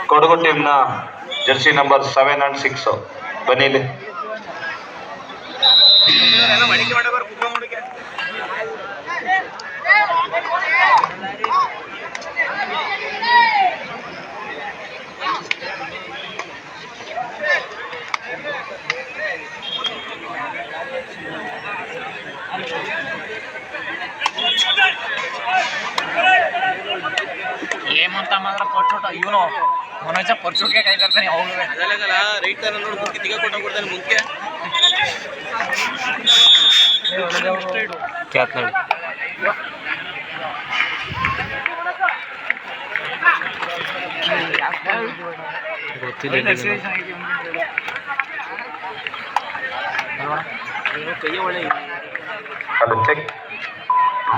ಕೊಡಗು ಟೀಮ್ನ jersey number 7 and 6 ಬನ್ನಿ. ఏమంతా మాత్రం పర్చూట ಇವನು ಮನೋಜ ಪರ್ಚೂಟ್ಗೆ ಕೈ ಕರ್ತಾನೆ ಅವನು ಅದೆಲ್ಲ ರೈಟ್ ತರ ನೋಡಿ ಮುಖ್ಯ ತಿಗ ಕೊಟ್ಟ ಕೊಡ್ತಾನೆ ಮುಖ್ಯ ಕ್ಯಾತ್ ನೋಡಿ ಗೊತ್ತಿಲ್ಲ ಕೈಯ ಒಳ್ಳೆ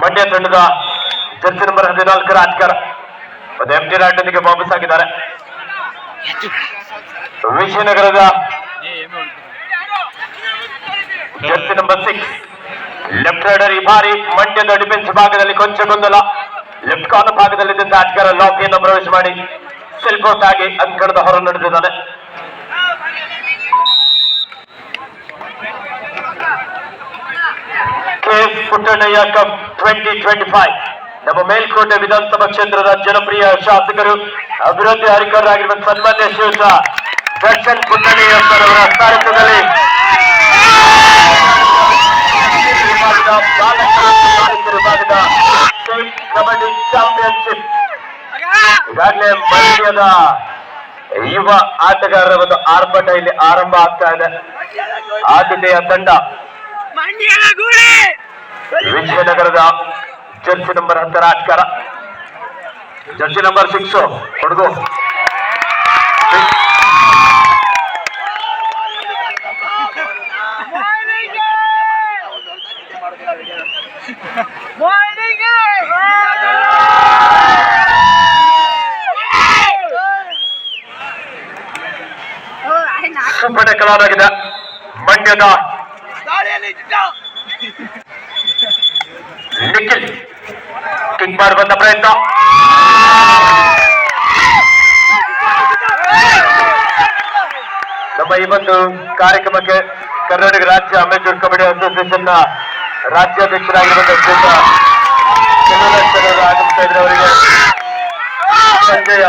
ಮಂಡ್ಯ ತಂಡದ ಜರ್ಸಿ ನಂಬರ್ 14 ರಾಜ್ಕರ್ ಮತ್ತು ಎಂಟಿ ರಾಟನಿಗೆ ವಾಪಸ್ ಆಗಿದ್ದಾರೆ. ವಿಜಯನಗರದ ಜರ್ಸಿ ನಂಬರ್ 6 ಲೆಫ್ಟ್ ರೈಡರ್ ಈ ಬಾರಿ ಮಂಡ್ಯದ ಡಿಫೆನ್ಸ್ ಭಾಗದಲ್ಲಿ ಕೊಂಚ ಗೊಂದಲ. ಲೆಫ್ಟ್ ಕಾರ್ನರ್ ಭಾಗದಲ್ಲಿದ್ದಂತ ಆಟಗಾರ ಲಾಕಿಯನ್ನು ಪ್ರವೇಶ ಮಾಡಿ ಸೆಲ್ಫ್ ಔಟ್ ಆಗಿ ಅಂಕಣದ ಹೊರ ನಡೆದಿದ್ದಾನೆ. ಪುಟ್ಟಣ್ಣಯ್ಯ ಕಪ್ 2025 ನಮ್ಮ ಮೇಲ್ಕೋಟೆ ವಿಧಾನಸಭಾ ಕ್ಷೇತ್ರದ ಜನಪ್ರಿಯ ಶಾಸಕರು ಅಭಿವೃದ್ಧಿ ಅಧಿಕಾರಿಯಾಗಿರುವ ಸನ್ಮಾನ್ಯ ಶ್ರೀಯುತ ದರ್ಶನ್ ಪುಟ್ಟಣ್ಣಯ್ಯ ಅವರ ಸಾರಥ್ಯದಲ್ಲಿ ವಿಭಾಗದ ಸ್ಟೇಟ್ ಕಬಡ್ಡಿ ಚಾಂಪಿಯನ್ಶಿಪ್ ಈಗಾಗಲೇ ಮಂಡ್ಯದ ಯುವ ಆಟಗಾರರ ಒಂದು ಆರ್ಭಟ ಇಲ್ಲಿ ಆರಂಭ ಆಗ್ತಾ ಇದೆ. ಆದ್ಯತೆಯ ತಂಡ ವಿಜಯನಗರದ ಜರ್ಸಿ ನಂಬರ್ 10 ಆಟಗಾರ ಜರ್ಸಿ ನಂಬರ್ 6 ಕೊಡಗು ಸೂಪರ್ ಟೆಕಲ್ ಆಗಿದೆ ಮಂಡ್ಯದ ನಿಖಿಲ್ ಕಿಕ್ ಮಾಡುವಂತ ಪ್ರಯತ್ನ. ನಮ್ಮ ಈ ಒಂದು ಕಾರ್ಯಕ್ರಮಕ್ಕೆ ಕರ್ನಾಟಕ ರಾಜ್ಯ ಅಮೆಚೂರ್ ಕಬಡ್ಡಿ ಅಸೋಸಿಯೇಷನ್ ನ ರಾಜ್ಯಾಧ್ಯಕ್ಷರಾಗಿರುವಂತಹ ಆಗಮಿಸ್ತಾ ಇದ್ರೆ ಅವರಿಗೆ ಸಂಜೆಯ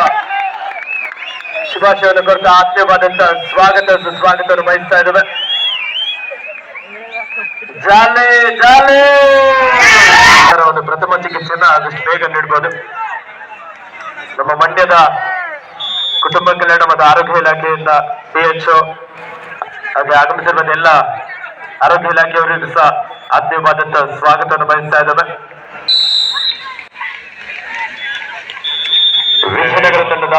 ಶುಭಾಶಯವನ್ನು ಕೊಡ್ತಾ ಆತ್ಮೀಯವಾದಂತಹ ಸ್ವಾಗತ ಸುಸ್ವಾಗತವನ್ನು ಬಯಸ್ತಾ ಇದ್ದೇವೆ. ಜಾಲೆ ಜಾಲೆ ಒಂದು ಪ್ರಥಮ ಚಿಕಿತ್ಸೆಯನ್ನು ಆದಷ್ಟು ಬೇಗ ನೀಡಬಹುದು. ನಮ್ಮ ಮಂಡ್ಯದ ಕುಟುಂಬ ಕಲ್ಯಾಣ ಮತ್ತು ಆರೋಗ್ಯ ಇಲಾಖೆಯಿಂದ PHO ಹಾಗೆ ಆಗಮಿಸಿರುವ ಎಲ್ಲ ಆರೋಗ್ಯ ಇಲಾಖೆಯವರಿಗೂ ಸಹ ಆತ್ಮೀಯವಾದಂತಹ ಸ್ವಾಗತವನ್ನು ಬಯಸ್ತಾ ಇದ್ದೇವೆ. ವಿಜಯನಗರ ತಂಡದ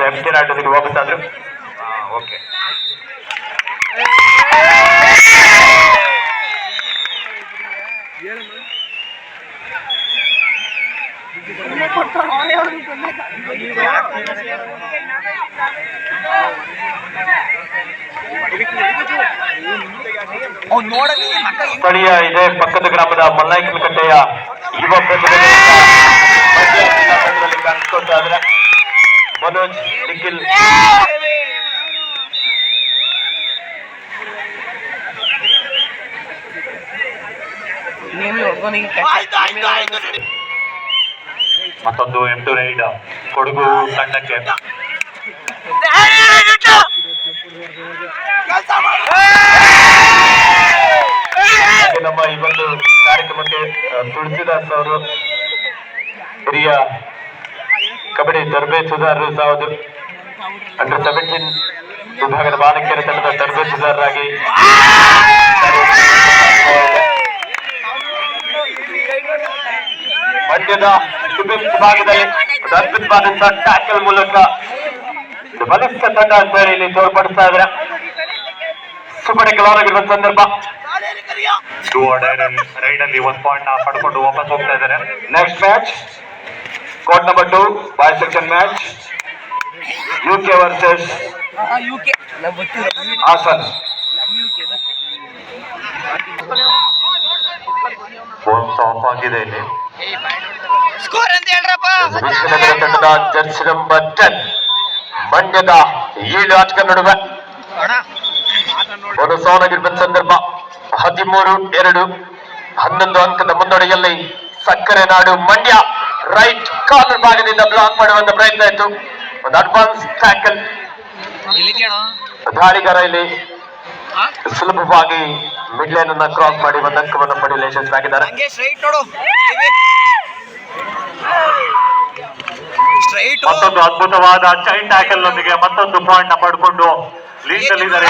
ಎಂಟಿ ರಾಟನಿಗೆ ವಾಪಸ್ ಆದ್ರು. ಓಕೆ ಸ್ಥಳೀಯ ಇದೇ ಪಕ್ಕದ ಗ್ರಾಮದ ಮಲ್ಲಾಯ್ಕನಕಟ್ಟೆಯ ಯುವ ಪ್ರತಿಭೆಗಳು ಕಾಣಿಸ್ಕೊಳ್ತಾ ಇದ್ರೆ ಮನೋಜ್ ನಿಖಿಲ್ ಮತ್ತೊಂದು M2 ರೈಡ್ ಕೊಡಗು ತಂಡಕ್ಕೆ. ನಮ್ಮ ಈ ಒಂದು ಕಾರ್ಯಕ್ರಮಕ್ಕೆ ತುಳಸಿದಾಸ್ ಅವರು ಹಿರಿಯ ಕಬಡ್ಡಿ ತರಬೇತುದಾರರು ಸಹ ಹೌದು. ಅಂಡರ್ 17 ವಿಭಾಗದ ಬಾಲಕಿಯರ ತಂಡದ ತರಬೇತುದಾರರಾಗಿ ಮಂಡ್ಯದ ಡಿಫೆನ್ಸ್ ಭಾಗದಲ್ಲಿ ಒಂದು ಅದ್ಭುತವಾದಂತಹ ಟ್ಯಾಕಲ್ ಮೂಲಕ ಇದು ಬಲಿಷ್ಠ ತಂಡ ಅಂತ ಹೇಳಿ ಇಲ್ಲಿ ತೋರ್ಪಡಿಸ್ತಾ ಇದ್ದಾರೆ. ಸುಮ್ಮನೆ ಕೆಲವರಾಗಿರುವ ಸಂದರ್ಭ ರೈಡ್ ಅಲ್ಲಿ 1 ಪಾಯಿಂಟ್ ಪಡ್ಕೊಂಡು ವಾಪಸ್ ಹೋಗ್ತಾ ಇದ್ದಾರೆ. Next match court number 2 boy section match UK versus UK Hassan. Phones off ಆಗಿದೆ ಇಲ್ಲಿ. ಸ್ಕೋರ್ ಅಂತ ಹೇಳ್ರಪ್ಪ. ವಿಜಯನಗರ ತಂಡದ ಜರ್ಸಿ ನಂಬರ್ 10 ಮಂಡ್ಯದ 7 ಆಟಗಾರ ನಡುವೆ ಒಂದು ಸಾವನ್ನಪ್ಪಿರುವ ಸಂದರ್ಭ 13-2 11 ಅಂಕದ ಮುನ್ನಡೆಯಲ್ಲಿ ಸಕ್ಕರೆ ನಾಡು ಮಂಡ್ಯ. ರೈಟ್ ಕಾರ್ನರ್ ಭಾಗದಿಂದ ಬ್ಲಾಕ್ ಮಾಡುವಂತ ಪ್ರಯತ್ನ ಇತ್ತು. ಒಂದು ಅಡ್ವಾನ್ಸ್ ಟ್ಯಾಕಲ್. ದಾಳಿಗಾರ ಇಲ್ಲಿ ಸುಲಭವಾಗಿ ಮಿಡ್ ಲೈನ್ ಅನ್ನ ಕ್ರಾಸ್ ಮಾಡಿ ಒಂದು ಅಂಕವನ್ನು ಪಡೆಯಲು ಯಶಸ್ವಿಯಾಗಿದ್ದಾರೆ. ಮತ್ತೊಂದು ಅದ್ಭುತವಾದ ಚೈನ್ ಟ್ಯಾಕಲ್ ನೊಂದಿಗೆ ಮತ್ತೊಂದು ಪಾಯಿಂಟ್ ಪಡ್ಕೊಂಡು ಲೀಡ್ ಅಲ್ಲಿದ್ದಾರೆ.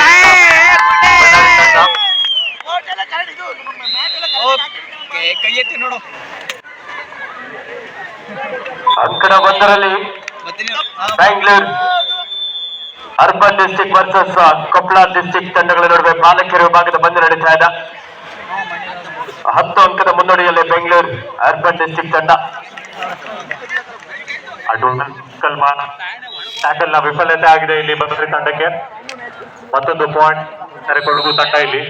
ಕೈ ಎತ್ತಿ ನೋಡು. ಅಂಕಣ 1ರಲ್ಲಿ Bangalore urban district versus Koppal district ತಂಡಗಳ ನಡುವೆ ಬಾಲಕಿಯರ ವಿಭಾಗದ ಪಂದ್ಯ ನಡೀತಾ ಇದೆ. 10 ಅಂಕದ ಮುನ್ನಡೆಯಲ್ಲಿ ಬೆಂಗಳೂರು ಅರ್ಬನ್ ಡಿಸ್ಟ್ರಿಕ್ಟ್ ತಂಡ. ಟ್ಯಾಕಲ್ ನ ವಿಫಲತೆ ಆಗಿದೆ ಇಲ್ಲಿ ಬದ್ರಿ ತಂಡಕ್ಕೆ. ಮತ್ತೊಂದು ಪಾಯಿಂಟ್ ಕೊಡಗು ತಂಡ ಇಲ್ಲಿ.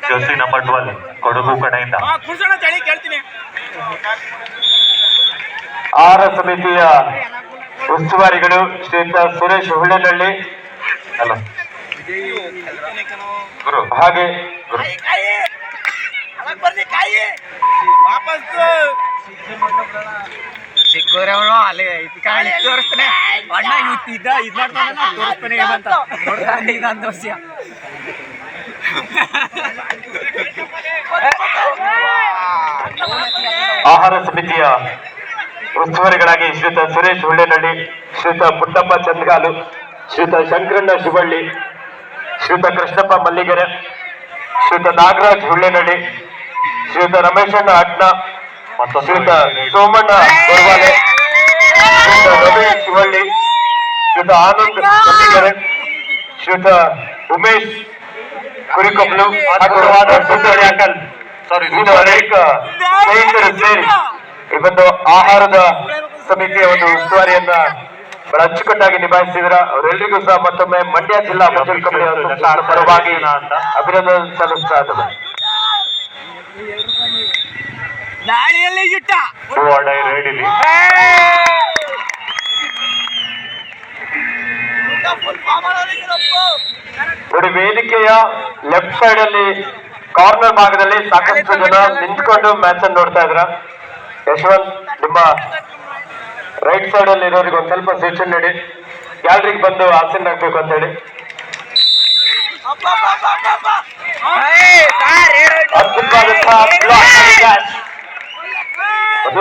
ಜರ್ಸಿ ನಂಬರ್ 12 ಕೊಡಗು ಕಡೆಯಿಂದ ಆಹಾರ ಸಮಿತಿಯ ಉಸ್ತುವಾರಿಗಳು ಶ್ರೀಯುತ ಸುರೇಶ್ ಹುಳ್ಳೆನಹಳ್ಳಿ ಅಲ್ಲ ಗುರು ಹಾಗೆ ಸಿಕ್ಕೋರೆ ಅವನು ಅಲ್ಲಿ ತೋರಿಸ್ತಾನೆ. ಅಣ್ಣ ಇದ್ದ ಇದ್ ಮಾಡ್ತಾನೆ ತೋರಿಸ್ತಾನೆ ಏನಂತ ನೋಡ್ತಾನೆ ಈಗ ಅಂತ ವಿಷಯ. ಆಹಾರ ಸಮಿತಿಯ ಉಸ್ತುವಾರಿಗಳಾಗಿ ಶ್ರೀಯುತ ಸುರೇಶ್ ಹುಳ್ಳೆನಹಳ್ಳಿ, ಶ್ರೀಯುತ ಪುಟ್ಟಪ್ಪ ಚಂದ್ಗಾಲು, ಶ್ರೀಯುತ ಶಂಕರಣ್ಣ ಶಿವಳ್ಳಿ, ಶ್ರೀಯುತ ಕೃಷ್ಣಪ್ಪ ಮಲ್ಲಿಗೆರೆ, ಶ್ರೀಯುತ ನಾಗರಾಜ್ ಹುಳ್ಳೆನಹಳ್ಳಿ, ಶ್ರೀಯುತ ರಮೇಶಣ್ಣ ಅಡ್ನ, ಶ್ರೀಯುತ ಸೋಮಣ್ಣ ಗೊರವಾಲೆ, ಶ್ರೀಯುತ ರವಿ ಶಿವಳ್ಳಿ, ಶ್ರೀಯುತ ಆನಂದ್ ಮಲ್ಲಿಗೆರೆ, ಶ್ರೀಯುತ ಉಮೇಶ್ ಕುರಿಕೊಪ್ಪಲು ಇನ್ನು ಅನೇಕ ಸ್ನೇಹಿತರು ಸೇರಿ ಈ ಒಂದು ಆಹಾರದ ಸಮಿತಿಯ ಒಂದು ಉಸ್ತುವಾರಿಯನ್ನ ಬಹಳ ಅಚ್ಚುಕಟ್ಟಾಗಿ ನಿಭಾಯಿಸಿದ್ರ. ಅವರೆಲ್ಲರಿಗೂ ಸಹ ಮತ್ತೊಮ್ಮೆ ಮಂಡ್ಯ ಜಿಲ್ಲಾ ಮಜೂರ್ ಕಮಿಟಿ ಪರವಾಗಿ ಅಭಿನಂದನೆ ಸಲ್ಲಿಸ್ತಾ ಇದ್ದಾರೆ. ರೈಡ್ ಇಲ್ಲಿ ನೋಡಿ, ವೇದಿಕೆಯ ಲೆಫ್ಟ್ ಸೈಡ್ ಅಲ್ಲಿ ಕಾರ್ನರ್ ಭಾಗದಲ್ಲಿ ಸಾಕಷ್ಟು ಜನ ನಿಂತ್ಕೊಂಡು ಮ್ಯಾಚ್ ಅನ್ನು ನೋಡ್ತಾ ಇದ್ರ. ಯಶವಂತ್, ನಿಮ್ಮ ರೈಟ್ ಸೈಡ್ ಅಲ್ಲಿ ಇರೋರಿಗೆ ಒಂದ್ ಸ್ವಲ್ಪ ಸೂಚನೆ ನೀಡಿ, ಗ್ಯಾಲರಿಗೆ ಬಂದು ಆಸೀನ್ ಆಗ್ಬೇಕು ಅಂತ ಹೇಳಿ. ಅದ್ಭುತವಾದಂತಹ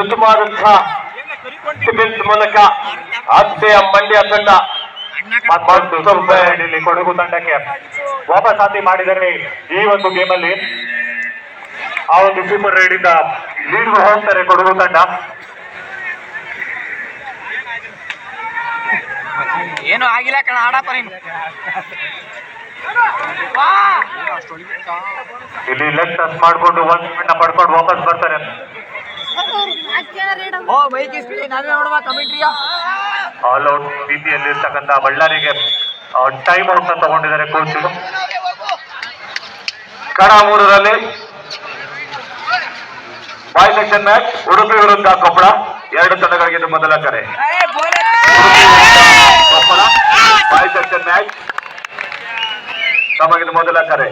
ಉತ್ತಮವಾದಂತಹ ಡಿಫೆನ್ಸ್ ಮೂಲಕ ಆಸ್ತೆಯ ಮಂಡ್ಯ ತಂಡ ಇಲ್ಲಿ ಕೊಡಗು ತಂಡಕ್ಕೆ ವಾಪಸಾತಿ ಮಾಡಿದರೆ ಈ ಒಂದು ಗೇಮ್ ಅಲ್ಲಿ ಆ ಒಂದು ಸೂಪರ್ ರೈಡ್ ಇಂದ ಲೀಡ್ ಹೋಗ್ತಾರೆ ಕೊಡಗು ತಂಡ. ಏನು ಆಗಿಲ್ಲ ಕಣ, ಆಡಪ್ಪ ನೀನು. ಇಲ್ಲಿ ಲೆಗ್ ಟಚ್ ಮಾಡ್ಕೊಂಡು 1 ಪಾಯಿಂಟ್ ಪಡ್ಕೊಂಡು ವಾಪಸ್ ಬರ್ತಾರೆ. ಓ ಬೈಕ್ ಇಸ್ಪೀಡಿ ನಾವೇ ನೋಡುವ ಕಮೆಂಟ್ರಿಯ ಆಲ್ ಔಟ್ ರೀತಿಯಲ್ಲಿ ಇರ್ತಕ್ಕಂಥ ಬಳ್ಳಾರಿಗೆ ಟೈಮ್ ಔಟ್ ತಗೊಂಡಿದ್ದಾರೆ ಕೋಚ್. ಕಡ 3ರಲ್ಲಿ ಬಾಯ್ ಸೆಕ್ಷನ್ ಮ್ಯಾಚ್ ಉಡುಪಿ ವಿರುದ್ಧ ಕೊಪ್ಪಳ. 2 ತಂಡಗಳಿಗೆ ಇದು ಮೊದಲ ಕರೆ. ಕೊಪ್ಪಳ ಬಾಯ್ ಸೆಕ್ಷನ್ ಮ್ಯಾಚ್ ತಮಗಿದು ಮೊದಲ ಕರೆ.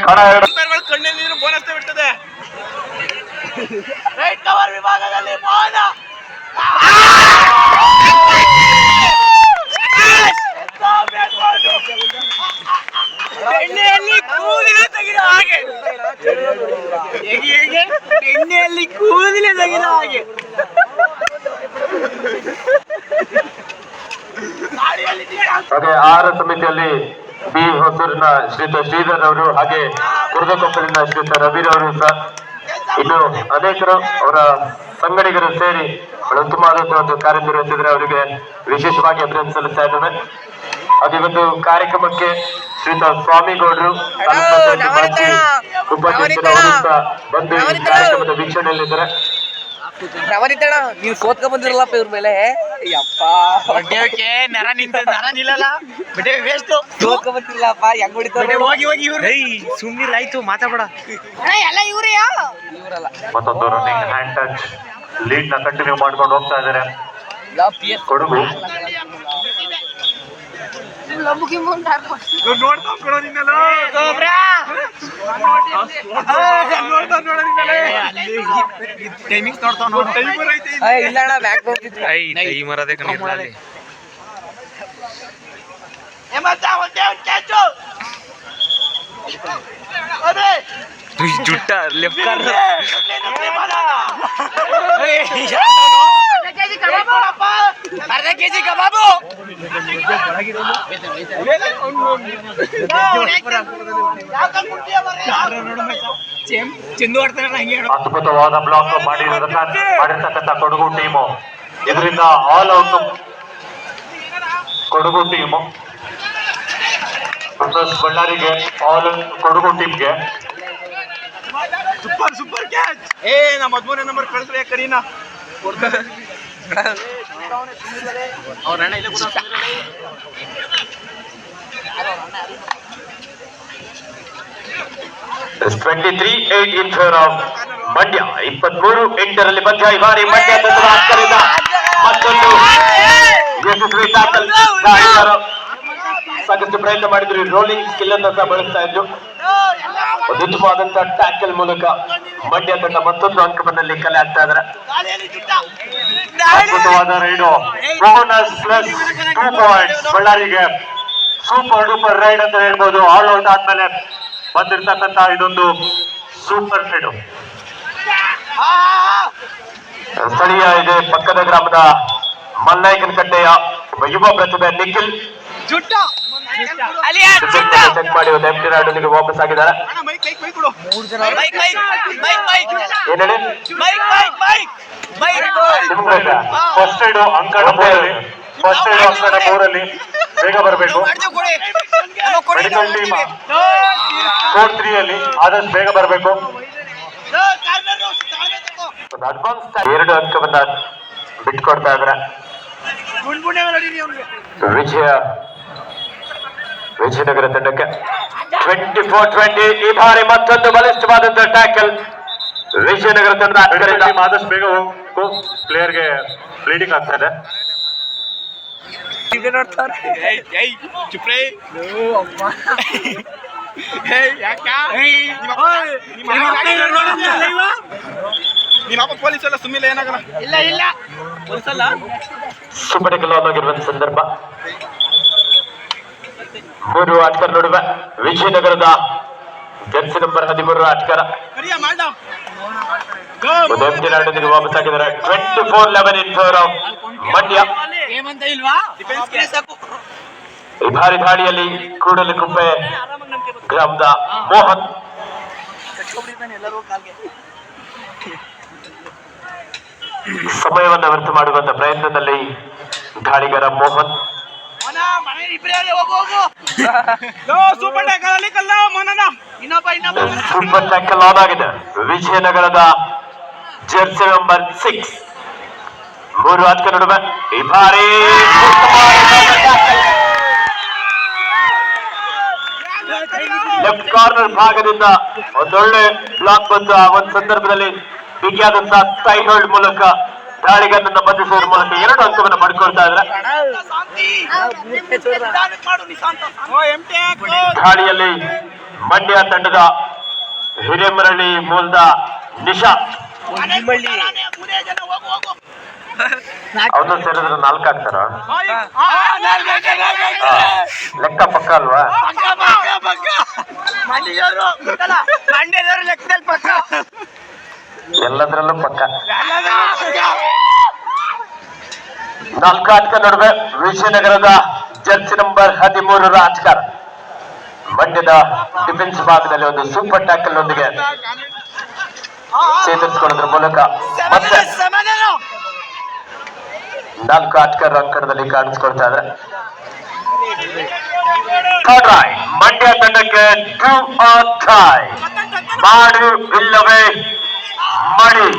ಕಡ 2 ಕಣ್ಣಲ್ಲಿ ನೀರು ಬೋನಸ್ ಬಿಡ್ತದೆ. ರೈಟ್ ಕವರ್ ವಿಭಾಗದಲ್ಲಿ ಮೋಹನ ಎಣ್ಣೆಯಲ್ಲಿ ಕೂದಲೇ ತೆಗೆದ ಹಾಗೆ ಎಣ್ಣೆಯಲ್ಲಿ ಕೂದಲೇ ತೆಗೆದ ಹಾಗೆ ಹಾಗೆ ಆಹಾರ ಸಮಿತಿಯಲ್ಲಿ ಬಿ ಹೊಸೂರಿನ ಶ್ರೀಯುತ ಶ್ರೀಧರ್ ಅವರು ಹಾಗೆ ಕುರ್ದಕೊಪ್ಪಲಿನ ಶ್ರೀಯುತ ರವಿರವರು ಸಹ ಇನ್ನು ಅನೇಕರು ಅವರ ಸಂಗಡಿಗರು ಸೇರಿ ಬಹಳ ಉತ್ತಮವಾದಂತಹ ಒಂದು ಕಾರ್ಯನಿರ್ವಹಿಸಿದ್ರೆ ಅವರಿಗೆ ವಿಶೇಷವಾಗಿ ಅಭಿನಂದನೆ ಸಲ್ಲಿಸ್ತಾ ಇದ್ದೇವೆ. ಅದಿವತ್ತು ಕಾರ್ಯಕ್ರಮಕ್ಕೆ ಶ್ರೀಯುತ ಸ್ವಾಮಿಗೌಡರು ಉಪಾಧ್ಯಕ್ಷರು ಸಹ ಬಂದು ಈ ಕಾರ್ಯಕ್ರಮದ ವೀಕ್ಷಣೆಯಲ್ಲಿದ್ದಾರೆ. ರವನಿದ್ದಣ ನೀವು ಸೋತ್ಕ ಬಂದಿರಲ್ಲಪ್ಪ ಇವ್ರ ಮೇಲೆ ಯಪ್ಪ ನರ ನಿಲ್ಲಲ್ಲ ಬಿಟ್ಟೆ ವೇಸ್ಟ್ ಸೋತ್ಕ ಬಂದಿರಲ್ಲಪ್ಪ ಹೆಂಗ್ ಹೊಡಿತಾರೆ ಹೋಗಿ ಹೋಗಿ ಇವ್ರು ಸುಮ್ಮನೆ ಆಯ್ತು ಮಾತಾಡ ಎಲ್ಲ ಇವ್ರೇ ಇವರಲ್ಲ ಮತ್ತೊಂದು ರನ್ನಿಂಗ್ ಹ್ಯಾಂಡ್ ಟಚ್ ಲೀಡ್ ನ ಕಂಟಿನ್ಯೂ ಮಾಡ್ಕೊಂಡು ಹೋಗ್ತಾ ಇದ್ದಾರೆ ಕೊಡಗು. ಟೈಮಿಂಗ್ಸ್ ನೋಡ್ತಾವ ಇಲ್ಲ ಅಣ್ಣ ಬ್ಯಾಕ್ ಹೋಗ್ತಿದ್ರು ಜುಟ್ಟ ಲೆಫ್ಟ್ ಅರ್ಧ ಕೆಜಿ ಕಬಾಬು ಚೆಂಡು ಆಡ್ತಾರಲ್ಲ ಹಂಗೆ ಅದ್ಭುತವಾದ ಬ್ಲಾಕ್ ಮಾಡಿರ್ತಕ್ಕಂಥ ಕೊಡಗು ಟೀಮು. ಇದರಿಂದ ಆಲ್ ಔಟ್ ಕೊಡಗು ಟೀಮು ಬಳ್ಳಾರಿಗೆ ಆಲ್ ಕೊಡಗು ಟೀಮ್ಗೆ. ಸೂಪರ್ ಸೂಪರ್ ಕ್ಯಾಚ್ ನಮ್ಮ 13ನೇ ನಂಬರ್ ಕಳಿಸ್ರೆ ಕರೀನಾ ಅವ್ರ ಅಣ್ಣ ಇಲ್ಲ ಕೂಡ 23-8 in favor of ಮಂಡ್ಯ. 23-8 ಪಂದ್ಯ. ಈ ಬಾರಿ ಮಂಡ್ಯ ತಂಡದ ಹತ್ತರಿಂದ ಮತ್ತೊಂದು ಯಶಸ್ವಿ ಟ್ಯಾಕಲ್. ಸಾಕಷ್ಟು ಪ್ರಯತ್ನ ಮಾಡಿದ್ರು, ರೋಲಿಂಗ್ ಸ್ಕಿಲ್ ಅನ್ನು ಸಹ ಬಳಸ್ತಾ ಇದ್ರು. ಒಂದು ಉತ್ತಮವಾದಂತಹ ಟ್ಯಾಕಲ್ ಮೂಲಕ ಮಂಡ್ಯ ತಂಡ ಮತ್ತೊಂದು ಅಂಕದಲ್ಲಿ ಕಲೆ ಆಗ್ತಾ ಇದ್ದಾರೆ. ಅದ್ಭುತವಾದ ರೈಡು, ಬೋನಸ್ ಪ್ಲಸ್ 2 ಪಾಯಿಂಟ್ಸ್ ಬಳ್ಳಾರಿಗೆ. ಸೂಪರ್ ಡೂಪರ್ ರೈಡ್ ಅಂತ ಹೇಳ್ಬೋದು. ಆಲ್ ಔಟ್ ಆದ್ಮೇಲೆ ಬಂದಿರ್ತಕ್ಕಂಥ ಇದೊಂದು ಸೂಪರ್ ರೈಡು. ಸ್ಥಳೀಯ ಇದೆ ಪಕ್ಕದ ಗ್ರಾಮದ ಮಲ್ನಾಯಕನ ಕಟ್ಟೆಯ ಯುವ ಪ್ರತಿಭೆ ನಿಖಿಲ್ ಚೆಕ್ ಮಾಡಿ ಒಂದು ಎಂಟಿ ರಾಡೊಂದಿಗೆ ವಾಪಸ್ ಆಗಿದ್ದಾರೆ. ಏನ್ ಹೇಳಿ ಫಸ್ಟ್ ರೈಡು ಅಂಕಣ 3ರಲ್ಲಿ, ಫಸ್ಟ್ ರೈಡು ಅಂಕಣ 3ರಲ್ಲಿ ಬೇಗ ಬರಬೇಕು. ಮೆಡಿಕಲ್ ಟೀಮ್ ಕೋಡ್ 3ಯಲ್ಲಿ ಆದಷ್ಟು ಬೇಗ ಬರಬೇಕು. ಎರಡು ಅಂಕವನ್ನ ಬಿಟ್ಕೊಡ್ತಾ ಇದ್ರೆ ವಿಜಯನಗರ ತಂಡಕ್ಕೆ 24-20. ಈ ಬಾರಿ ಮತ್ತೊಂದು ಬಲಿಷ್ಠವಾದಂತಹ ಟ್ಯಾಕಲ್ ವಿಜಯನಗರ ತಂಡದ ಮೆಡಿಕಲ್ ಟೀಮ್ ಆದಷ್ಟು ಬೇಗ ಹೋಗ್ಬೇಕು. ಪ್ಲೇಯರ್ಗೆ ಬ್ಲೀಡಿಂಗ್ ಆಗ್ತಾ ಇದೆ. ನಿಮ್ಮ ಪೊಲೀಸ್ ಎಲ್ಲ ಸುಮ್ಮಿಲ್ಲ ಏನಾಗಲ್ಲ. ಇಲ್ಲ ಇಲ್ಲ ಪೊಲೀಸಲ್ಲ ಸೂಪರ್ ಟಾಕಲ್ ಆಗಿರುವಂತ ಸಂದರ್ಭ. 3 ಆಟಗಾರ ನಡುವೆ ವಿಜಯನಗರದ ಜರ್ಸಿ ನಂಬರ್ 13 ಆಟಗಾರ ಒಂದೊಂದಿಗೆ ವಾಪಸ್ ಆಗಿದ್ದಾರೆ. 24-11 in favor of ಮಂಡ್ಯ. ಈ ಭಾರಿ ದಾಳಿಯಲ್ಲಿ ಕೂಡಲಕುಪ್ಪೆ ಗ್ರಾಮದ ಮೋಹನ್ ಸಮಯವನ್ನ ವ್ಯರ್ಥ ಮಾಡುವಂತ ಪ್ರಯತ್ನದಲ್ಲಿ ದಾಳಿಗಾರ Mohan super super tackle on ಆಗಿದೆ. ವಿಜಯನಗರದ ಜರ್ಸಿ ನಂಬರ್ 6 3 ಆಟಗಾರ ನಡುವೆ ಈ ಬಾರಿ ಲೆಫ್ಟ್ ಕಾರ್ನರ್ ಭಾಗದಿಂದ ಒಂದೊಳ್ಳೆ ಬ್ಲಾಕ್ ಬಂದು ಆ ಒಂದು ಸಂದರ್ಭದಲ್ಲಿ ಬಿಗಿಯಾದಂತಹ ಟೈ ಹೋಲ್ಡ್ ಮೂಲಕ ದಾಳಿಗಾರನನ್ನ ಬಂಧಿಸುವುದರ ಮೂಲಕ 2 ಅಂಕವನ್ನು ಪಡ್ಕೊಳ್ತಾ ಇದ್ದಾರೆ. ದಾಳಿಯಲ್ಲಿ ಮಂಡ್ಯ ತಂಡದ ಹಿರೇಮರಳಿ ಮೂಲದ ನಿಶಾಂತ್ ಅವನು ಸೇರಿದ್ರೆ 4 ಆಗ್ತಾರ ಲೆಕ್ಕ ಪಕ್ಕ ಅಲ್ವಾ? ಮಂಡ್ಯದವರು ಲೆಕ್ಕದಲ್ಲಿ ಪಕ್ಕ ಎಲ್ಲದ್ರಲ್ಲೂ ಪಕ್ಕ. 4 ಆಟದ ನಡುವೆ ವಿಜಯನಗರದ ಜರ್ಸಿ ನಂಬರ್ 13 ರಾಜ್ಕರ್ ಮಂಡ್ಯದ ಡಿಫೆನ್ಸ್ ಭಾಗದಲ್ಲಿ ಒಂದು ಸೂಪರ್ ಟ್ಯಾಕಲ್ ನೊಂದಿಗೆ ಚೇತರಿಸಿಕೊಳ್ಳೋದ್ರ ಮೂಲಕ ಮತ್ತೆ 4 ಆಟಗಾರರ ಅಂಕಣದಲ್ಲಿ ಕಾಣಿಸ್ಕೊಳ್ತಾ ಇದ್ರೆ ಮಂಡ್ಯ ತಂಡಕ್ಕೆ 2 or tie. ಮಾಡು ಇಲ್ಲವೇ ಮಡಿ.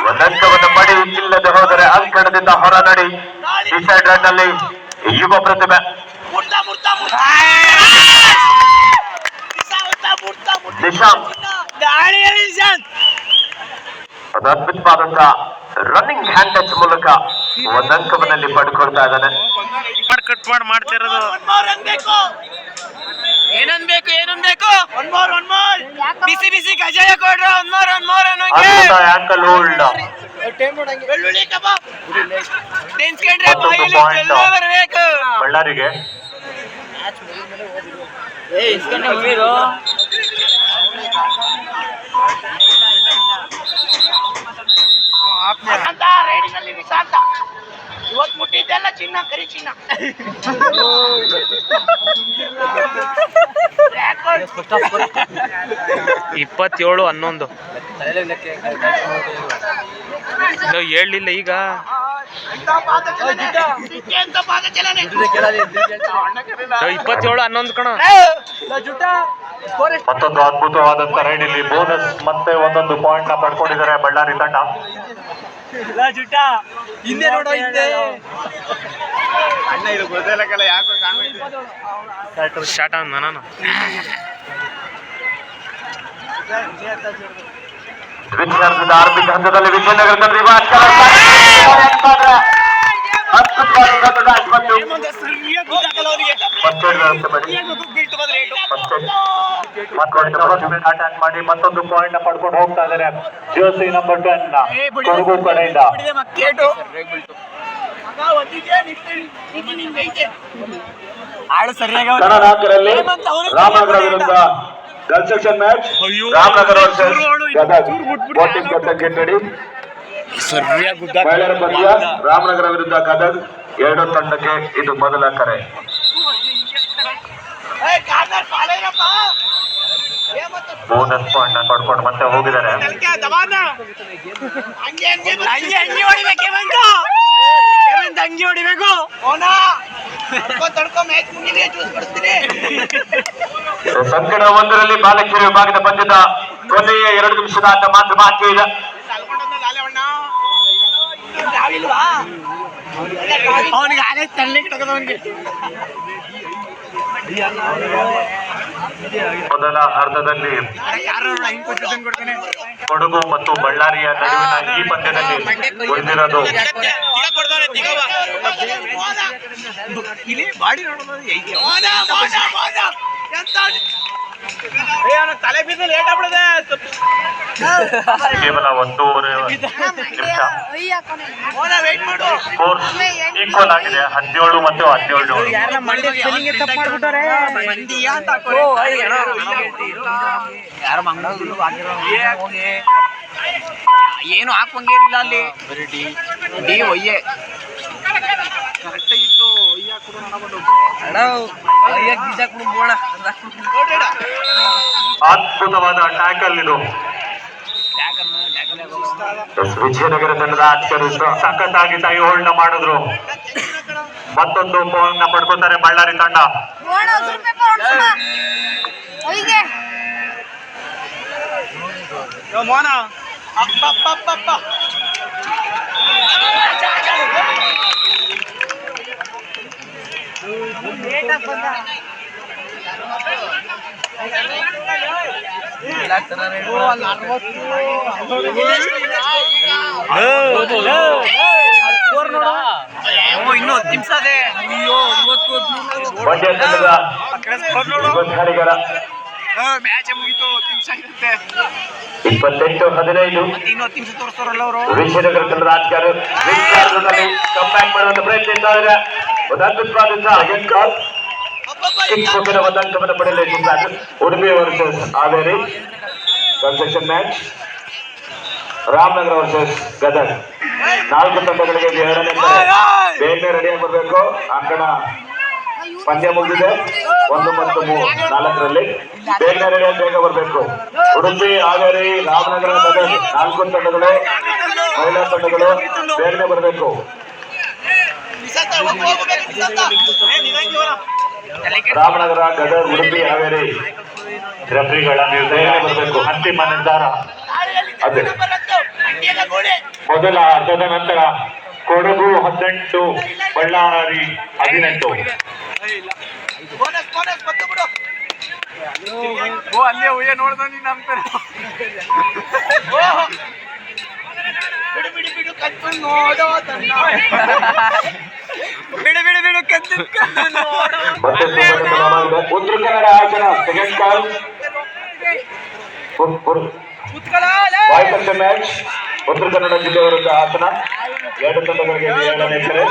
ಒಂದಂಕವನ್ನು ಮಡಿ ಇಲ್ಲದೆ ಹೋದರೆ ಅಂಕಣದಿಂದ ಹೊರ ನಡಿ. ಡಿಸೈಡ್ ರನ್ ನಲ್ಲಿ ಯುವ ಪ್ರತಿಭೆ ಅದು ಅದ್ಭುತವಾದಂತ ರನ್ನಿಂಗ್ ಹ್ಯಾಂಡ್ ಟಚ್ ಮೂಲಕ ಒಂದಂಕವನ್ನಲ್ಲಿ ಪಡ್ಕೊಳ್ತಾ ಇದ್ದಾನೆ. ಕಟ್ ಮಾಡಿ ಮಾಡ್ತಿರೋದು ಏನನ್ಬೇಕು ಬಿಸಿ ಬಿಸಿ ಕಜಾಯ ಕೊಡ್ರ ಆಂಕಲ್ ಹೋಲ್ಡ್ ಬೆಳ್ಳುಳ್ಳಿ ಕಬಾಬ್ ನೆನ್ಸ್ಕೊಂಡ್ರೆ ಬಾಯಲ್ಲಿ ಬೆಲ್ಲ ಬರ್ಬೇಕು. ಬಳ್ಳಾರಿಗೆ ಇವತ್ತು ಮುಟ್ಟಿದ್ದೆಲ್ಲ ಚಿನ್ನ ಕರಿ ಚಿನ್ನ 27-11 ಹೇಳಲಿಲ್ಲ ಈಗ ಎಂತ ಪಾದ ಚಲನೆ 27-11 ಕಣ. ಮತ್ತೊಂದು ಅದ್ಭುತವಾದಂತ ರೈಡ್ ಇಲ್ಲಿ ಬೋನಸ್ ಮತ್ತೆ ಒಂದೊಂದು ಪಾಯಿಂಟ್ ನ ಪಡ್ಕೊಂಡಿದ್ದಾರೆ ಬಳ್ಳಾರಿ ತಂಡ. ಹಿಂದೆ ನೋಡೋ ಹಿಂದೆ ಶಾಟ್ ನಾನು ವಿಚಾರದ ಆರಂಭಿಕ ಹಂತದಲ್ಲಿ ವಿಜಯನಗರದಲ್ಲಿ ಅಟ್ಯಾಕ್ ಮಾಡಿ ಮತ್ತೊಂದು ಪಾಯಿಂಟ್ ನ ಪಡ್ಕೊಂಡು ಹೋಗ್ತಾ ಇದ್ದಾರೆ ಜರ್ಸಿ ನಂಬರ್ 10 ಕೊಡಗು ಕಡೆಯಿಂದ. ಆಳು ಸರಿಯಾಗಿ ಕನ್ನಡಕರಲ್ಲಿ ರಾಮನಗರ ವಿರುದ್ಧ construction match. Ramanagara batting get ready. ಮಹಿಳೆಯರ ಪಂದ್ಯ ರಾಮನಗರ ವಿರುದ್ಧ ಗದಗ್. 2 ತಂಡಕ್ಕೆ ಇದು ಮೊದಲ ಕರೆ. ಬೋನಸ್ ಪಾಯಿಂಟ್ ನ ಪಡ್ಕೊಂಡು ಮತ್ತೆ ಹೋಗಿದ್ದಾರೆ. ಅಂಗಿ ಹೊಡಿಬೇಕು ಸಂಕಟ 1ರಲ್ಲಿ ಬಾಲಕಿಯರ ವಿಭಾಗದ ಪಂದ್ಯದ ಕೊನೆಯ 2 ನಿಮಿಷದ ಆಟ ಮಾತ್ರ ಬಾಕಿ ಇದೆ. ಅವನಿಗೆ ಆಲೇ ತಳ್ಳಿಗೆ ತಗದವನಿಗೆ ಮೊದಲ ಅರ್ಧದಲ್ಲಿ ಕೊಡಗು ಮತ್ತು ಬಳ್ಳಾರಿಯ ನಡುವಿನ ಈ ಪಂದ್ಯದಲ್ಲಿ ಉಳಿದಿರೋದು ಇಲ್ಲಿ ಬಾಡಿ ನೋಡೋದು ತಲೆ ಬಿದ್ದ ಲೇಟ್ ಆಗ್ಬಿಡದೆ. ಕೇವಲ 1.5 ನಿಮಿಷ. ಸ್ಕೋರ್ ಈಕ್ವಲ್ ಆಗಿದೆ 17 ಮತ್ತು 17. ಏನು ಹಾಕಂಗಿರಲಿಲ್ಲ ಅಲ್ಲಿ ಡಿ ಒಯ್ಯೆ ಕರೆಕ್ಟ್ ಆಗಿತ್ತು. ಅದ್ಭುತವಾದ ಟ್ಯಾಕಲ್ ಇದು. ವಿಜಯನಗರ ತಂಡದ ಆಟಗಾರರು ಸಖತ್ತಾಗಿ ಟೈ ಹೋಲ್ಡ್ ಮಾಡಿದ್ರು. ಮತ್ತೊಂದು ಪಾಯಿಂಟ್ ನ ಪಡ್ಕೊತಾರೆ ಬಳ್ಳಾರಿ ತಂಡ. ಮೋನ ಅಪ್ಪ ಇನ್ನೂ 10 ನಿಮಿಷ ಅದೇ. ಮಂಡ್ಯ ತಂಡದ ಯುವ ಧಾರಿಗರ ಮ್ಯಾಚ್ ಮುಗೀತು 10 ನಿಮಿಷ ಇರುತ್ತೆ 28-15 ಇನ್ನೊತ್ತು ನಿಮಿಷ ತೋರಿಸ್ತಾರಲ್ಲ ಅವರು ವಿಜಯನಗರ ಕನ್ನಡ ರಾಜಕಾರದಲ್ಲಿ ಕಂಬ್ಯಾಕ್ ಮಾಡುವಂತ ಪ್ರಯತ್ನ ಇದ್ದಾರೆ. ಒಂದು ಅದ್ಭುತವಾದಂತಹ ಚಿಕ್ಕ ಒಂದು ಅಂಕವನ್ನು ಪಡೆಯಲು ಯಶಸ್ಸಾದ್ರು. Udupi versus Haveri construction match. Ramanagara versus Gadag. 4 ತಂಡಗಳಿಗೆ 2ನೇ ಬೇಗನೆ ರೆಡಿಯಾಗಿ ಬರಬೇಕು. ಆ ಕಣ ಪಂದ್ಯ ಮುಗಿದಿದೆ 1 ಮತ್ತು 4ರಲ್ಲಿ ಬೇಗನೆ ರೆಡಿಯಾಗಿ ಬೇಗ ಬರಬೇಕು. ಉಡುಪಿ ಹಾವೇರಿ ರಾಮನಗರ ಗದಗ 4 ತಂಡಗಳು ಮಹಿಳಾ ತಂಡಗಳು ಬೇಗನೆ ಬರಬೇಕು. ರಾಮನಗರ ಗದಗ ಉಡುಪಿ ಹಾವೇರಿ ರೆಫ್ರಿಗಳ ನಿರ್ಣಯ ಬರಬೇಕು. ಅಂತಿಮ ನಿರ್ಧಾರ ಅದೇ ಮೊದಲ ಅರ್ಧದ ನಂತರ ಕೊಡಗು 18 ಬಳ್ಳಾರಿ 18. ಅಲ್ಲೇ ಉಯ್ಯ ನೋಡ್ದ ನೀನ್ ಅಂತಾರೆ ಬಿಡು ಕತ್ತು ನೋಡೋ ಬಿಡು ಕತ್ತು ನೋಡೋ ಉತ್ತರ ಕನ್ನಡ ಆಚನ ಸೆಕೆಂಡ್ ಕಾಲ್ ಬಾಯ್ಸ್ ಮ್ಯಾಚ್. ಉತ್ತರ ಕನ್ನಡ ಜಿಲ್ಲೆ ವಿರುದ್ಧ ಹಾಸನ. 2 ತಂಡಗಳಿಗೆ 2ನೇ ಕರೆ.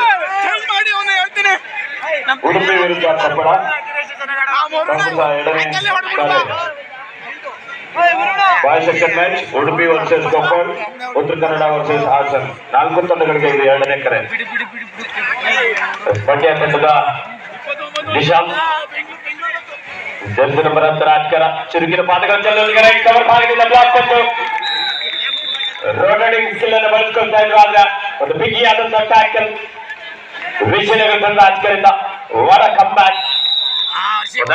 ಉಡುಪಿ ವಿರುದ್ಧ ಕೊಪ್ಪಳ 2ನೇ ಕರೆ. Boys second match Udupi versus Koppal, Uttara Kannada versus Haasan. 4 ತಂಡಗಳಿಗೆ 2ನೇ ಕರೆ. ಮಂಡ್ಯ ತಂಡದ ನಿಶಾಂತ್ ಜರ್ಸಿ ನಂಬರ್ 10 ರಾಜಕರ ಚುರುಕಿನ ಪಾದಗಳ ಚೆಲ್ಲುವಿಗೆ ರೈಟ್ ಕವರ್ ಭಾಗದಿಂದ ಬ್ಲಾಕ್ ಬಂದು ರೋಡಾಡಿಂಗ್ ಸ್ಕಿಲ್ ಅನ್ನು ಬಳಸ್ಕೊಳ್ತಾ ಇದ್ರು. ಆದ್ರೆ ಒಂದು ಬಿಗಿಯಾದಂತಹ ಟ್ಯಾಕಲ್ ವಿಜಯನಗರ ತಂಡ ರಾಜಕರಿಂದ ವಡ ಕಂಬ್ಯಾಕ್.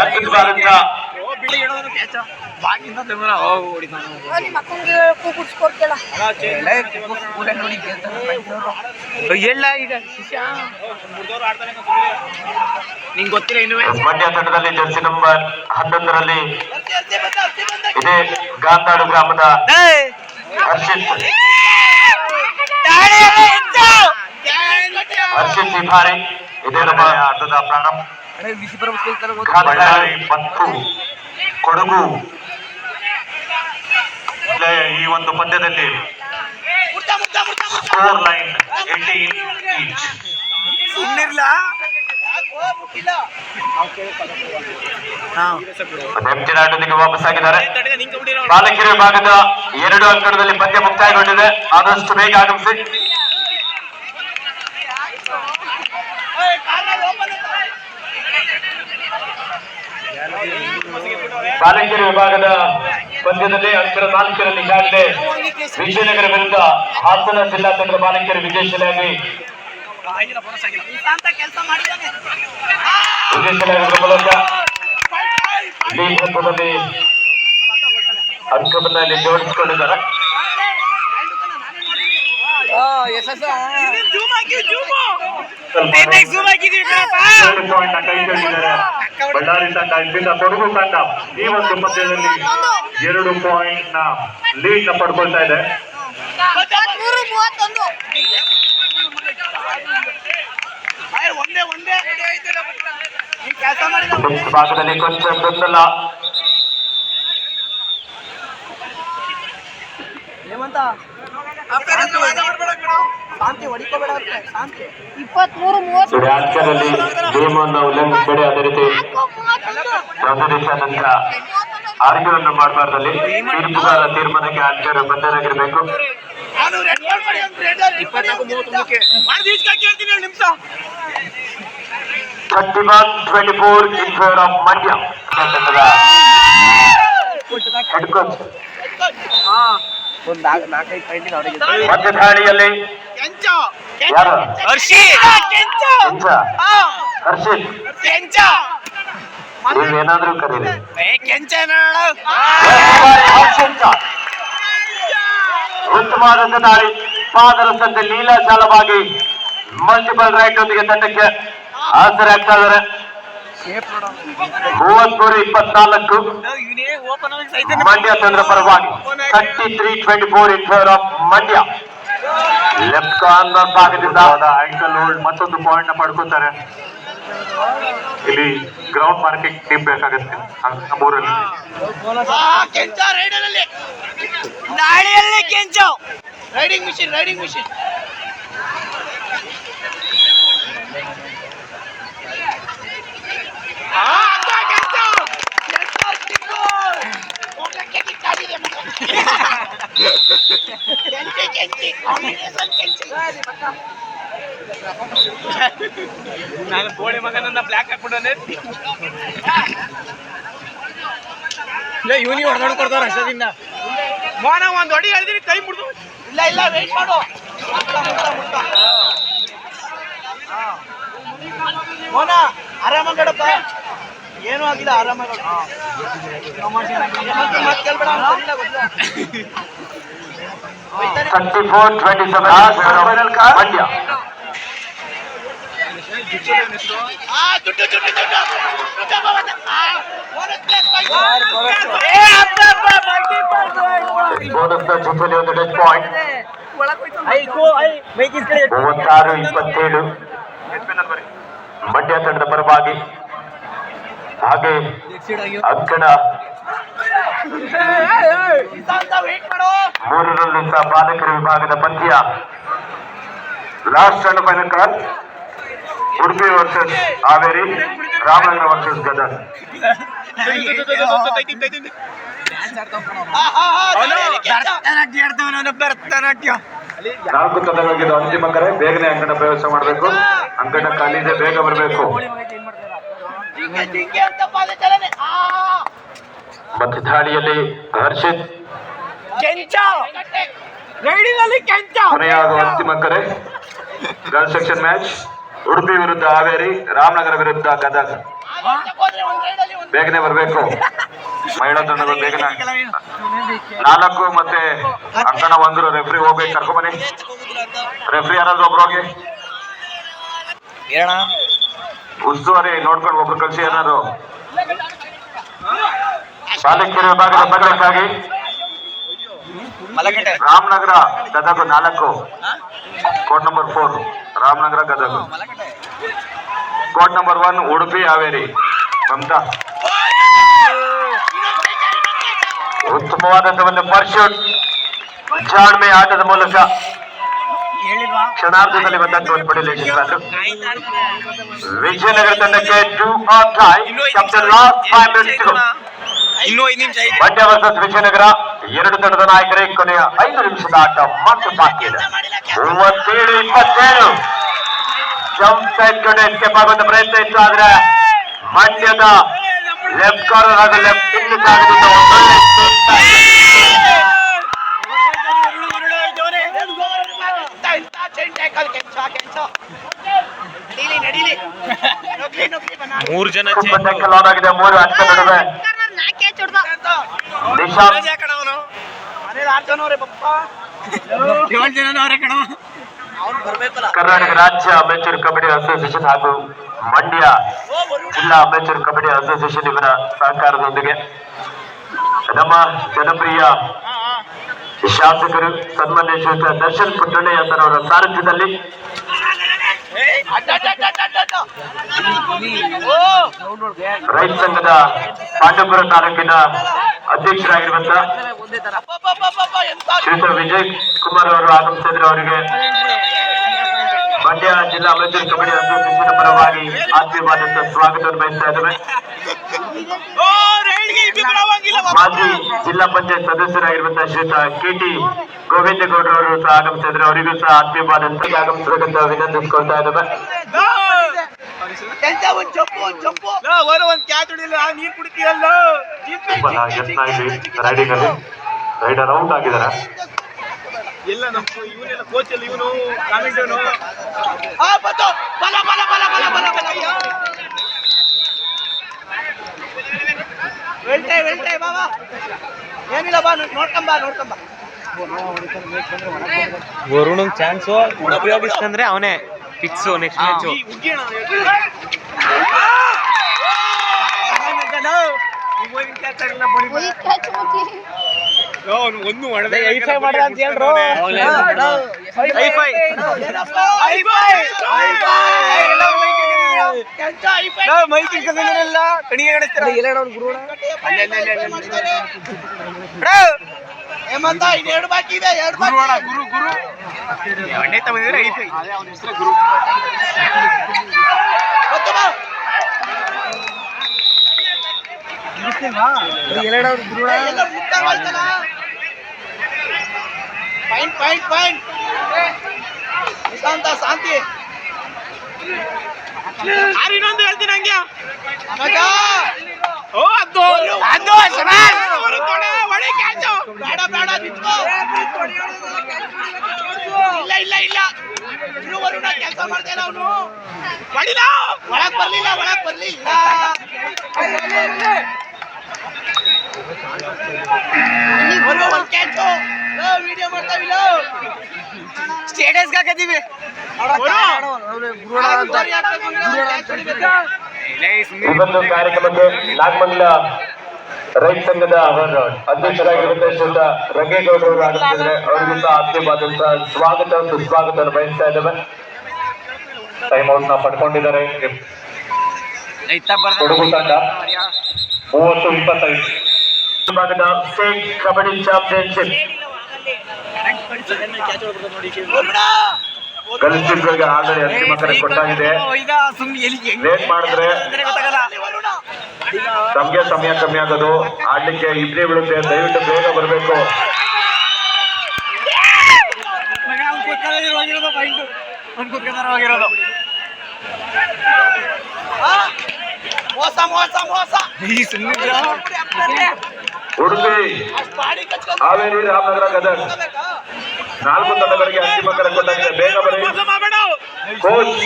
ಅದ್ಭುತವಾದಂತಹ ಎಲ್ಲ ಈಗ ನಿಂಗೆ ಗೊತ್ತಿಲ್ಲ ಇನ್ನು ಮಂಡ್ಯ ತಂಡದಲ್ಲಿ ಜರ್ಸಿ ನಂಬರ್ 11ರಲ್ಲಿ ಇದೇ ಗಾಂಧಾಡು ಗ್ರಾಮದ ಹರ್ಷಿತ್ ವಿಭಾರಿ. ಇದೇ ನಮ್ಮ ಅರ್ಧದ ಪ್ರಾರಂಭ. ಬಳ್ಳಾರಿ ಮತ್ತು ಕೊಡಗು ಈ ಒಂದು ಪಂದ್ಯದಲ್ಲಿ ಸ್ಕೋರ್ ಲೈನ್ 18 ಈಚ್. ನೆಮ್ಟಿನಾಟೊಂದಿಗೆ ವಾಪಸ್ ಆಗಿದ್ದಾರೆ. ಬಾಲಕಿಯರ ವಿಭಾಗದ 2 ಅಂಕಣದಲ್ಲಿ ಪಂದ್ಯ ಮುಕ್ತಾಯಗೊಂಡಿದೆ. ಆದಷ್ಟು ಬೇಗ ಆಗಮಿಸಿ. ಬಾಲಕಿಯರ ವಿಭಾಗದ ಪಂದ್ಯದಲ್ಲಿ ಅಂಕಣ 4ರಲ್ಲಿ ಈಗಾಗಲೇ ವಿಜಯನಗರ ವಿರುದ್ಧ ಹಾಸನ ಜಿಲ್ಲಾ ತಂಡದ ಬಾಲಕಿಯರು ವಿಜಯಶಾಲಿಯಾಗಿ ಮೂಲಕ ಈ ಹಂತದಲ್ಲಿ ಅಂಕವನ್ನ ಇಲ್ಲಿ ಜೋಡಿಸಿಕೊಂಡಿದ್ದಾರೆ. ಪಾಯಿಂಟ್ ಕೈ ಹಿಡಿದಿದ್ದಾರೆ ಬಳ್ಳಾರಿ ತಂಡ. ಇದರಿಂದ ಕೊಡಗು ತಂಡ ಈ ಒಂದು ಪಂದ್ಯದಲ್ಲಿ 2 ಪಾಯಿಂಟ್ ನ ಲೀಡ್ ನ ಪಡ್ಕೊಳ್ತಾ ಇದೆ. ಭಾಗದಲ್ಲಿ ಕೊಂಚ ಗೊಂದಲ. ರಾಜ್ಯದಲ್ಲಿ ನಿಯಮವನ್ನು ಉಲ್ಲಂಘಿಸಬೇಡಿ. ಅದೇ ರೀತಿ ನಂತರ ಆರ್ಗ್ಯವನ್ನು ಮಾಡಬಾರ್ದಲ್ಲಿ ತೀರ್ಪುಗಾರ ತೀರ್ಮಾನಕ್ಕೆ ಆರ್ಗ್ಯರು ಬದ್ಧರಾಗಿರಬೇಕು. 31-24 in favor of Mandya. Head coach ಮಧ್ಯ ದಾಳಿಯಲ್ಲಿ ಯಾರು ಹರ್ಷಿತ್ ನೀವೇನಾದ್ರೂ ಕರೀರಿ. ಉತ್ತಮವಾದಂತ ದಾಳಿ ಪಾದರ ಸಂತೆ ಲೀಲಾಚಾಲವಾಗಿ ಮಲ್ಟಿಪಲ್ ರೈಟ್ ಒಂದಿಗೆ ತಂಡಕ್ಕೆ ಆಸರೆ ಆಗ್ತಾ ಇದ್ದಾರೆ. 33-24 ಮಂಡ್ಯ ತಂಡ ಪರವಾಗಿ 33-24 in favor of Mandya. Left corner ಭಾಗದಿಂದ ಆಂಕಲ್ ಹೋಲ್ಡ್ ಮತ್ತೊಂದು ಪಾಯಿಂಟ್ ನ ಪಡ್ಕೊತಾರೆ. ಇಲ್ಲಿ ಗ್ರೌಂಡ್ ಮಾರ್ಕಿಂಗ್ ಟೀಮ್ ಬೇಕಾಗುತ್ತೆ ಅಂಕಣ 3 ದಾಳಿಯಲ್ಲಿ ಕೆಂಚು ರೈಡಿಂಗ್ ಮಿಷಿನ್ ನಾನು ಗೋಳಿ ಮಗನನ್ನ ಬ್ಲ್ಯಾಕ್ ಹಾಕ್ಬಿಟ್ಟೆ ಇವನಿಗೆ ಹೊಡೆದಾಡ್ ಕೊಡ್ತಾರ ಅಷ್ಟದಿಂದ ಮೋನ ಒಂದ್ ಹೊಡಿ ಹೇಳಿದ್ರಿ ಕೈ ಮುಡ್ದು ಇಲ್ಲ ವೇಟ್ ಮಾಡು ಮೋನ ಆರಾಮಾಗಡಪ್ಪ ಏನೂ ಆಗಿಲ್ಲ ಆರಾಮಾಗ ಮತ್ತೆ ಕೇಳ್ಬೇಡ 34-27 ಮಂಡ್ಯ. ಬೋನಸ್ನ ಜೊತೆಲಿ ಒಂದು ಡೆತ್ ಪಾಯಿಂಟ್ 36-27 ಮಂಡ್ಯ ತಂಡದ ಪರವಾಗಿ. ಹಾಗೆ ಅಂಕಣ 3ರಲ್ಲಿ ಸಹ ಬಾಲಕರ ವಿಭಾಗದ ಪಂದ್ಯ. Last and final call Udupi versus Haveri, Ramanagara versus Gadag. Bharatanatyam 4 ತಂಡಗಳಿಗೆ ಅಂತಿಮ ಕರೆ. ಬೇಗನೆ ಅಂಕಣ ಪ್ರವೇಶ ಮಾಡಬೇಕು. ಅಂಕಣ ಖಾಲಿ ಇದೆ, ಬೇಗ ಬರಬೇಕು. ಮತ್ತೆ ದಾಳಿಯಲ್ಲಿ ಹರ್ಷಿತ್ ಕೆಂಚ ರೈಡಿಂಗ್ ಅಲ್ಲಿ ಕೆಂಚ ಕೊನೆಯಾಗುವ ಅಂತಿಮ ಕರೆ. ಗರ್ಲ್ ಸೆಕ್ಷನ್ ಮ್ಯಾಚ್ ಉಡುಪಿ ವಿರುದ್ಧ ಹಾವೇರಿ, ರಾಮನಗರ ವಿರುದ್ಧ ಗದಗ. ಬೇಗನೆ ಬರಬೇಕು ಮಹಿಳಾ ತಂಡಗಳು. ಬೇಗನೆ 4 ಮತ್ತೆ ಅಂಕಣ 1 ರೆಫ್ರಿ ಹೋಗ್ಬೇಕು. ಕರ್ಕೊಂಬನ್ನಿ ರೆಫ್ರಿ ಯಾರಾದ್ರೂ ಒಬ್ರು ಹೋಗಿ. ಉಸ್ತುವಾರಿ ನೋಡ್ಕೊಂಡು ಒಬ್ರು ಕಳಿಸಿ ಏನಾದ್ರು. ಬಾಲಕಿಯರ ವಿಭಾಗದ ಪದಕಕ್ಕಾಗಿ Ramanagara Gadag 4, code number 4 Ramanagara Gadag. Code number 1 Udupi Haveri. Mamata ಉತ್ತಮವಾದಂತಹ ಒಂದು ಪರ್ಶೂಟ್ ಜಾಣ್ಮೆ ಆಟದ ಮೂಲಕ ಕ್ಷಣಾರ್ಧದಲ್ಲಿ ಬಂದಂತ ಪಡೆಯಲು ಯಶಸ್ಸಾದ್ರು. ವಿಜಯನಗರ ತಂಡಕ್ಕೆ 2 or tie from the last 5 minutes to go. ಇನ್ನೂ 5 ನಿಮಿಷ ಐತೆ. ಮಂಡ್ಯ ವರ್ಸಸ್ ವಿಜಯನಗರ 2 ತಂಡದ ನಾಯಕರೇ. ಕೊನೆಯ 5 ನಿಮಿಷದ ಆಟ ಮಾತ್ರ ಬಾಕಿ ಇದೆ. 37-27 ಜಂಪ್ ಸೈಡ್ ಕಡೆ ಎಸ್ಕೇಪ್ ಆಗುವಂತ ಪ್ರಯತ್ನ ಇತ್ತು. ಆದ್ರೆ ಮಂಡ್ಯದ ಲೆಫ್ಟ್ ಕಾರ್ನರ್ ಹಾಗೂ ಲೆಫ್ಟ್ ಇನ್ ಜಾಗದಿಂದ ಮೂರು ಜನ ಟ್ಯಾಕಲ್ ಆನ್ ಆಗಿದೆ. 3 ಅಡ್ಡ ನಡುವೆ ನಿಶಾಂತ್ ಕರ್ನಾಟಕ ರಾಜ್ಯ ಅಮೆಚೂರ್ ಕಬಡ್ಡಿ ಅಸೋಸಿಯೇಷನ್ ಹಾಗೂ ಮಂಡ್ಯ ಜಿಲ್ಲಾ ಅಮೆಚೂರ್ ಕಬಡ್ಡಿ ಅಸೋಸಿಯೇಷನ್ ಇವರ ಸಹಕಾರದೊಂದಿಗೆ ನಮ್ಮ ಜನಪ್ರಿಯ ಶಾಸಕರು ಸನ್ಮಾನ್ಯ ಶ್ರೀಯುತ ದರ್ಶನ್ ಪುಟ್ಟಣ್ಣಯ್ಯ ಸರ್ ಅವರ ಸಾರಥ್ಯದಲ್ಲಿ ರೈತ ಸಂಘದ ಪಾಂಡವಪುರ ತಾಲೂಕಿನ ಅಧ್ಯಕ್ಷರಾಗಿರುವಂತ ಶ್ರೀಯುತ ವಿಜಯ್ ಕುಮಾರ್ ಅವರು ಆಗಮಿಸಿದ್ರೆ ಅವರಿಗೆ ಮಂಡ್ಯ ಜಿಲ್ಲಾ ಅಮೆಚೂರ್ ಕಬಡ್ಡಿ ಅಸೋಸಿಯೇಷನ್ ಪರವಾಗಿ ಆತ್ಮೀಯವಾದಂತಹ ಸ್ವಾಗತವನ್ನು ಬಯಸ್ತಾ ಇದ್ದೇವೆ. ಮಾಜಿ ಜಿಲ್ಲಾ ಪಂಚಾಯತ್ ಸದಸ್ಯರಾಗಿರುವಂತಹ ಶ್ರೀಯುತ KT ಗೋವಿಂದಗೌಡರು ಅವರು ಸಹ ಆಗಮಿಸಿದ್ರೆ ಅವರಿಗೂ ಸಹ ಆತ್ಮೀಯವಾದಂತಹ ಆಗಮಿಸಬೇಕಂತ ವಿನಂತಿಸಿಕೊಳ್ತಾ ಇದ್ದೇವೆ. ನೀರ್ ಕುಡಿತೀಯಲ್ಲ ರೈಡಿಂಗ್ ಅಲ್ಲಿ ರೈಡರ್ ಔಟ್ ಆಗಿದ್ದಾರೆ. ಎಲ್ಲ ನಮ್ಮ ಇವನೆಲ್ಲ ಕೋಚ್ ಅಲ್ಲಿ ಇವನು ಕಾಮೆಂಟ್ ವೆಲ್ಟೈ ಬಾಬಾ ಏನಿಲ್ಲ ಬಾ ನೋಡ್ಕೊಂಬ ವರುಣನ್ ಚಾನ್ಸು ಉಪಯೋಗಿಸ್ಕೊಂಡ್ರೆ ಅವನೇ ಫಿಕ್ಸು ನೆಕ್ಸ್ಟ್ ಮ್ಯಾಚು. ಒಂದು ಮಾಡಿದೆ ಮಾಡ್ದ ಅಂತ ಹೇಳ್ರು. ಕೆಂಚ ಹೈಫೈ ಮೈ ತಿಳ್ಕೊಂಡಿರಲ್ಲ ಕಣಿಗೆ ಕಡಿಸ್ತೀರ ಎಲ್ಲಣ್ಣ ಅವ್ನು ಗುರುಣ ಹೇಮಂತ ಇನ್ನು 2 ಬಾಕಿ ಇದೆ 2 ಬಾಕಿ ಗುರು ಎಣ್ಣೆ ತಗೊಂಡಿದ್ರೆ ಐಫೈ ಗೊತ್ತು ಬಾ ಎಲ್ಲಣ್ಣ ಅವ್ನು ಗುರುಣ ಎಲ್ಲ ಮುಕ್ತಾರ ಆಯ್ತಲ್ಲ ಪಾಯಿಂಟ್ ನಿಶಾಂತ ಶಾಂತಿ ಇನ್ನೊಂದು ಹೇಳ್ತೀನಿ ಹಂಗೆ ಮಜಾ ಓ ಅದು ಒಳ್ಳೆ ಕ್ಯಾಚು ಬೇಡ ನಿಂತ್ಕೋ ಇಲ್ಲ ಇನ್ನು ವರುಣ ಕೆಲಸ ಮಾಡ್ತಾ ಇಲ್ಲ ಅವನು ಹೊಡಿಲ ಒಳಗ್ ಬರ್ಲಿಲ್ಲ ಒಂದು ಕ್ಯಾಚು ವಿಡಿಯೋ ಮಾಡ್ತಾವಿಲ್ಲ ಸ್ಟೇಟಸ್ ಹಾಕದೀವಿ ಇವತ್ತು ಕಾರ್ಯಕ್ರಮಕ್ಕೆ ನಾಗಮಂಗಲ ರೈತ ಸಂಘದ ಅವರ ಅಧ್ಯಕ್ಷರಾಗಿರುವಂತಹ ಶ್ರೀಯುತ ರಂಗೇಗೌಡರು ಆಗುತ್ತಿದ್ದಾರೆ. ಅವರಿಗೂ ಸಹ ಆತ್ಮೀಯವಾದಂತಹ ಸ್ವಾಗತ ಸುಸ್ವಾಗತವನ್ನು ಬಯಸ್ತಾ ಇದ್ದೇವೆ. ಟೈಮ್ ಔಟ್ ನ ಪಡ್ಕೊಂಡಿದ್ದಾರೆ ಕೊಡಗು ತಂಡ 30-25. ಭಾಗದ ಸ್ಟೇಟ್ ಕಬಡ್ಡಿ ಚಾಂಪಿಯನ್ಶಿಪ್ ಗಲ್ಫಿಗಳಿಗೆ ಆಲ್ರೆಡಿ ಅಂತಿಮ ಕರೆ ಕೊಟ್ಟಾಗಿದೆ. ಲೇಟ್ ಮಾಡಿದ್ರೆ ನಮ್ಗೆ ಸಮಯ ಕಮ್ಮಿ ಆಗೋದು, ಆಡ್ಲಿಕ್ಕೆ ಇಬ್ಬರೇ ಬೀಳುತ್ತೆ. ದಯವಿಟ್ಟು ಬೇಗ ಬರಬೇಕು. ಮೋಸ ಉಡುಪಿ, ಹಾವೇರಿ, ರಾಮನಗರ, ಗದಗ 4 ತಂಡಗಳಿಗೆ ಅಂತಿಮ ಕರೆ ಕೊಟ್ಟಾಗಿದೆ. ಬೇಗ ಬರೀ ಕೋಚ್.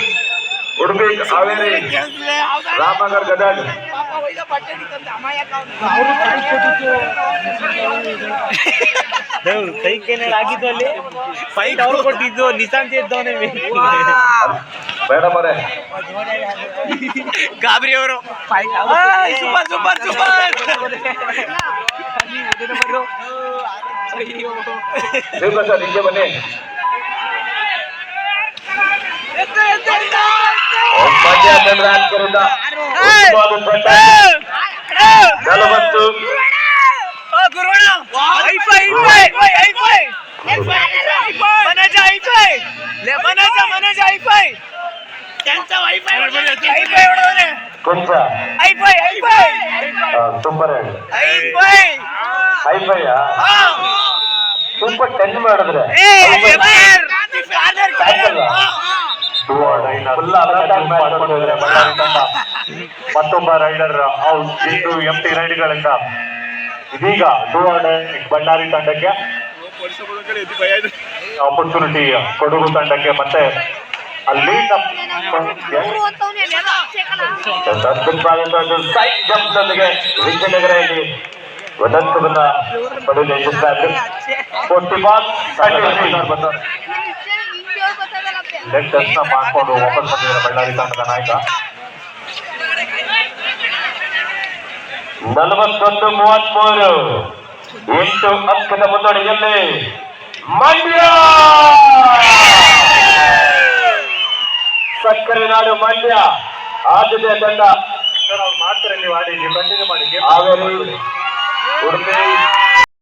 ಉಡುಪಿ, ಹಾವೇರಿ, ರಾಮನಗರ, ಗದಗ ಕೈ ಕೈನಲ್ಲಿ ಆಗಿದ್ದು ಅಲ್ಲಿ ಫೈಟ್ ಅವ್ರು ಕೊಟ್ಟಿದ್ದು ನಿಶಾಂತ್ ಇದ್ದವನೇ ಬೇಡ ಮರೆ. ಗಾಬರಿ ಅವರು ಸೂಪರ್ ನೀವು ಸರ್ ಹಿಂಗೆ ಬನ್ನಿ. ಮಧ್ಯ ಚಂದ್ರಾಂಕರಿಂದ 40 ಕೊಂಚ ಸೂಪರ್ ಹೈಫೈಯಾ ಸೂಪರ್ 10 ಮಾಡಿದ್ರೆ ಮತ್ತೊಬ್ಬ ರೈಡರ್ ಔಟ್. ಇಂದು ಎಂಟಿ ರೈಡ್ಗಳಿಂದ ಇದೀಗ ಬಳ್ಳಾರಿ ತಂಡಕ್ಕೆ ಆಪರ್ಚುನಿಟಿ. ಕೊಡಗು ತಂಡಕ್ಕೆ ಮತ್ತೆ ಅಲ್ಲಿ ಅದ್ಭುತವಾದಂತಹ ಸೈಡ್ ಜಂಪ್ ನೊಂದಿಗೆ ವಿಜಯನಗರದಲ್ಲಿ ವದಂತವನ್ನ ಪಡೆದು ಯಶಸ್ಸಾದ್ರು. ಲೆಗ್ ಟಚ್ ಮಾಡಿಕೊಂಡು ವಾಪಸ್ ಬಂದಿದ್ದಾರೆ ಬಳ್ಳಾರಿ ತಂಡದ ನಾಯಕ. 41-33 8 ಅಂಕದ ಮುನ್ನಡೆಯಲ್ಲಿ ಮಂಡ್ಯ ಸಕ್ಕರೆ ನಾಡು ಮಂಡ್ಯ ಆದ್ಯತೆಯ ತಂಡ. ಮಾಡ್ತಾರೆ, ನೀವು ಆಡಿ, ನೀವು ಕಂಟಿನ್ಯೂ ಮಾಡಿ. ಹಾವೇರಿ, ಉಡುಪಿ,